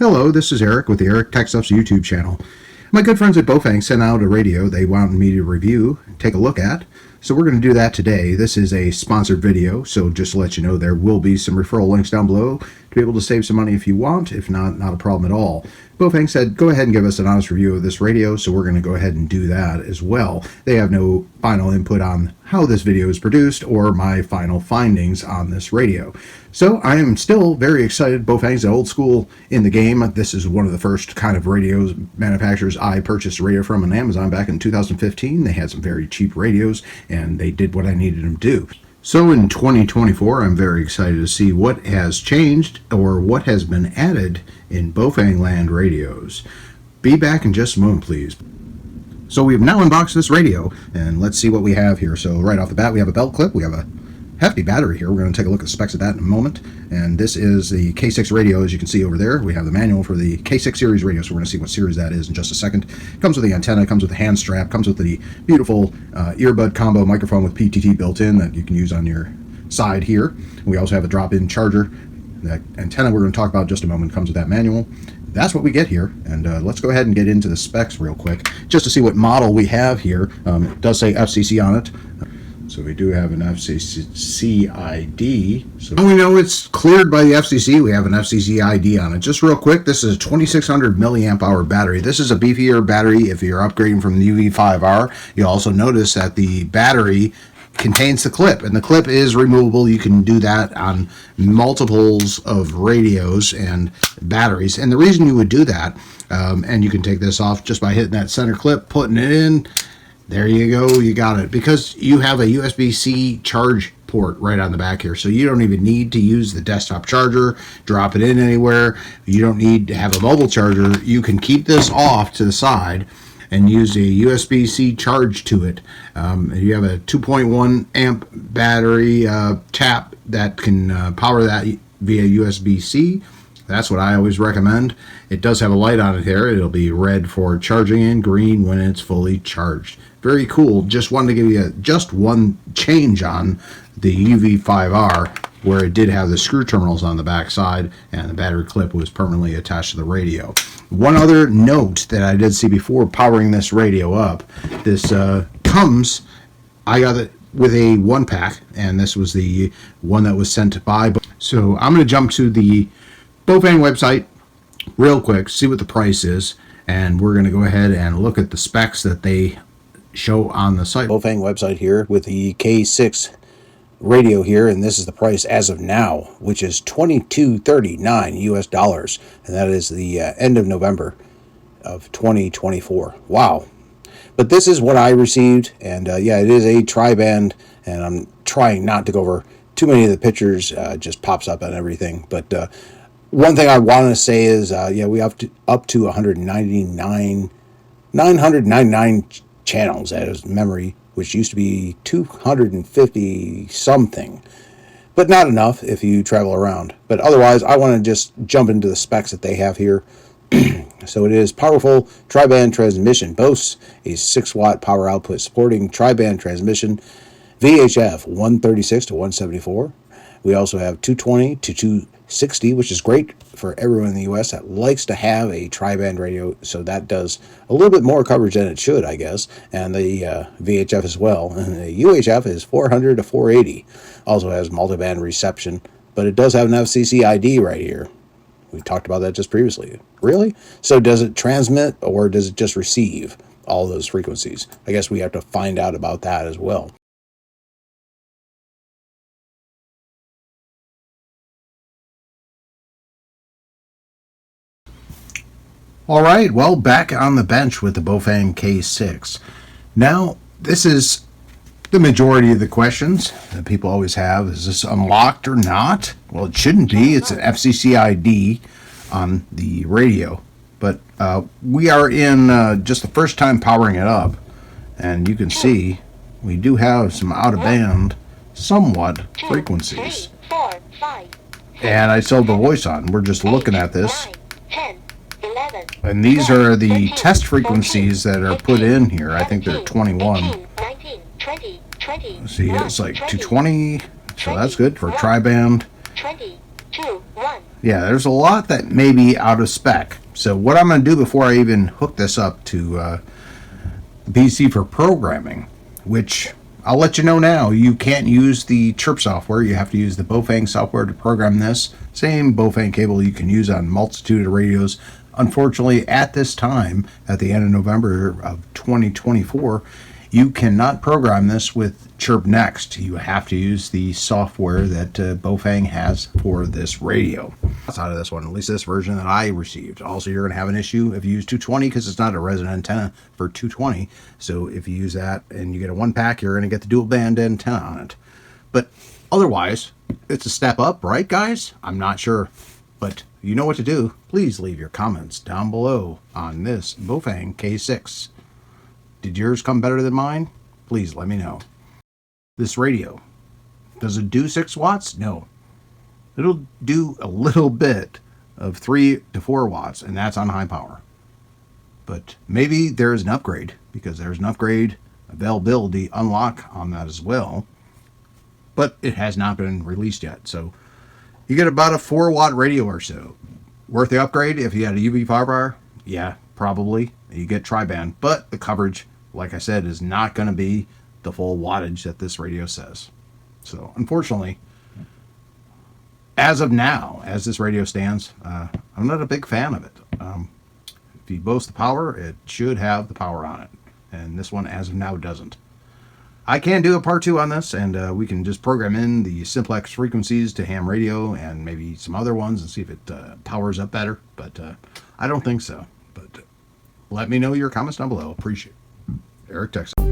Hello, this is Eric with the Eric Techstuffs YouTube channel. My good friends at Baofeng sent out a radio they wanted me to review, take a look at. So we're going to do that today. This is a sponsored video, so just to let you know, there will be some referral links down below to be able to save some money if you want. If not, not a problem at all. Baofeng said, go ahead and give us an honest review of this radio, so we're going to go ahead and do that as well. They have no final input on how this video is produced or my final findings on this radio. So I am still very excited. Baofeng's old school in the game. This is one of the first kind of radios manufacturers I purchased a radio from on Amazon back in 2015. They had some very cheap radios, and they did what I needed them to do. So in 2024, I'm very excited to see what has changed or what has been added in Baofeng land radios. Be back in just a moment, please. So we've now unboxed this radio, and let's see what we have here. So right off the bat, we have a belt clip. We have a hefty battery here. We're going to take a look at the specs of that in a moment. And this is the K6 radio, as you can see over there. We have the manual for the K6 series radio, so we're going to see what series that is in just a second. It comes with the antenna, comes with the hand strap, comes with the beautiful earbud combo microphone with PTT built in that you can use on your side here. We also have a drop-in charger. That antenna we're going to talk about in just a moment comes with that manual. That's what we get here, and let's go ahead and get into the specs real quick, just to see what model we have here. It does say FCC on it. So we do have an FCC ID. So we know it's cleared by the FCC. We have an FCC ID on it. Just real quick, this is a 2600 milliamp hour battery. This is a beefier battery if you're upgrading from the UV5R. You'll also notice that the battery contains the clip, and the clip is removable. You can do that on multiples of radios and batteries. And the reason you would do that, and you can take this off just by hitting that center clip, putting it in. There you go, you got it. Because you have a USB-C charge port right on the back here, so you don't even need to use the desktop charger, drop it in anywhere. You don't need to have a mobile charger. You can keep this off to the side and use a USB-C charge to it. You have a 2.1 amp battery tap that can power that via USB-C. That's what I always recommend. It does have a light on it here. It'll be red for charging and green when it's fully charged. Very cool. Just wanted to give you just one change on the UV5R, where it did have the screw terminals on the back side and the battery clip was permanently attached to the radio. One other note that I did see before powering this radio up, this comes, I got it with a one pack, and this was the one that was sent by. So I'm going to jump to the Baofeng website real quick, see what the price is, and we're going to go ahead and look at the specs that they show on the site. Baofeng website here with the K6 radio here, and this is the price as of now, which is $22.39 US, and that is the end of November of 2024. Wow. But this is what I received, and yeah, it is a tri-band, and I'm trying not to go over too many of the pictures. Just pops up on everything. But one thing I want to say is, yeah, we up to 999 channels as memory, which used to be 250 something, but not enough if you travel around. But otherwise, I want to just jump into the specs that they have here. So it is powerful tri-band transmission, boasts a 6-watt power output supporting tri-band transmission, VHF 136 to 174. We also have 220 to 260, which is great for everyone in the US that likes to have a tri-band radio, so that does a little bit more coverage than it should, I guess, and the VHF as well. And the UHF is 400 to 480. Also has multiband reception, but it does have an FCC ID right here. We talked about that just previously. Really? So does it transmit, or does it just receive all those frequencies? I guess we have to find out about that as well. All right, well, back on the bench with the Baofeng K6. Now, this is the majority of the questions that people always have. Is this unlocked or not? Well, it shouldn't be. It's an FCC ID on the radio. But we are in just the first time powering it up, and you can see we do have some out-of-band, somewhat, frequencies. And I still have the voice on. We're just looking at this. And these are the test frequencies that are put in here. I think they're 21. See, it's like 220, so that's good for tri-band. Yeah, there's a lot that may be out of spec. So what I'm going to do before I even hook this up to the PC for programming, which I'll let you know now, you can't use the Chirp software. You have to use the Baofeng software to program this. Same Baofeng cable you can use on multitude of radios. Unfortunately, at this time, at the end of November of 2024, you cannot program this with Chirp Next. You have to use the software that Baofeng has for this radio. Outside of this one, at least this version that I received. Also, you're going to have an issue if you use 220 because it's not a resonant antenna for 220. So if you use that and you get a one pack, you're going to get the dual band antenna on it. But otherwise, it's a step up, right, guys? I'm not sure, but you know what to do. Please leave your comments down below on this Baofeng K6. Did yours come better than mine? Please let me know. This radio, does it do 6 watts? No. It'll do a little bit of 3 to 4 watts, and that's on high power. But maybe there's an upgrade, because there's an upgrade availability unlock on that as well. But it has not been released yet. So you get about a 4-watt radio or so. Worth the upgrade if you had a UV firepower? Yeah, probably. You get tri-band, but the coverage, like I said, is not going to be the full wattage that this radio says. So unfortunately, as of now, as this radio stands, I'm not a big fan of it. If you boast the power, it should have the power on it. And this one, as of now, doesn't. I can do a part 2 on this, and we can just program in the simplex frequencies to ham radio and maybe some other ones and see if it powers up better. But I don't think so. But let me know your comments down below. Appreciate it. Eric Techstuffs.